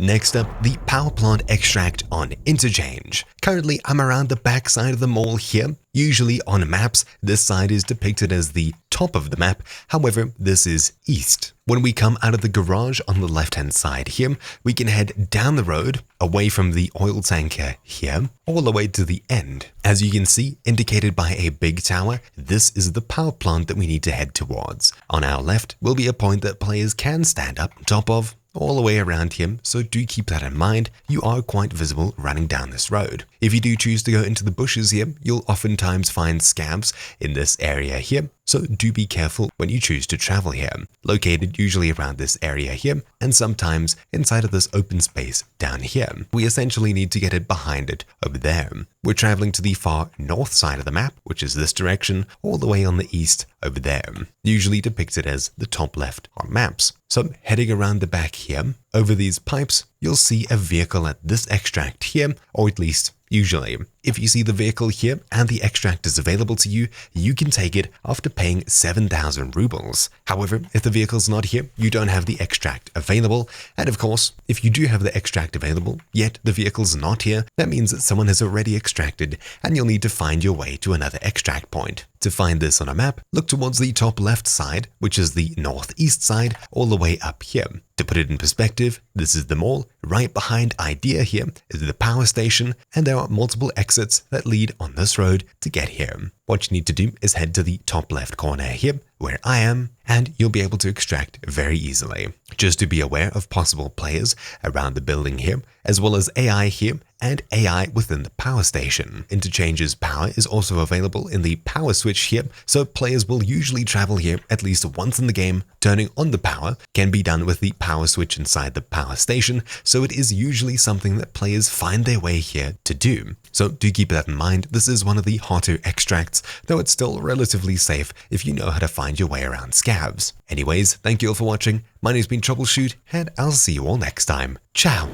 Next up, the power plant extract on Interchange. Currently, I'm around the back side of the mall here. Usually on maps, this side is depicted as the top of the map, however, this is east. When we come out of the garage on the left-hand side here, we can head down the road, away from the oil tanker here, all the way to the end. As you can see, indicated by a big tower, this is the power plant that we need to head towards. On our left will be a point that players can stand up on top of, all the way around here, so do keep that in mind. You are quite visible running down this road. If you do choose to go into the bushes here, you'll oftentimes find scavs in this area here, so do be careful when you choose to travel here. Located usually around this area here, and sometimes inside of this open space down here. We essentially need to get it behind it over there. We're traveling to the far north side of the map, which is this direction, all the way on the east over there, usually depicted as the top left on maps. So heading around the back here, over these pipes, you'll see a vehicle at this extract here, or at least usually. If you see the vehicle here and the extract is available to you, you can take it after paying 7,000 rubles. However, if the vehicle's not here, you don't have the extract available. And of course, if you do have the extract available, yet the vehicle's not here, that means that someone has already extracted and you'll need to find your way to another extract point. To find this on a map, look towards the top left side, which is the northeast side, all the way up here. To put it in perspective, this is the mall. Right behind Idea here is the power station, and there are multiple exits that lead on this road to get here. What you need to do is head to the top left corner here, where I am, and you'll be able to extract very easily. Just to be aware of possible players around the building here, as well as AI here and AI within the power station. Interchange's power is also available in the power switch here, so players will usually travel here at least once in the game. Turning on the power can be done with the power switch inside the power station, so it is usually something that players find their way here to do. So do keep that in mind. This is one of the hotter extracts, though it's still relatively safe if you know how to find your way around scavs. Anyways, thank you all for watching. My name's been Troubleshoot, and I'll see you all next time. Ciao!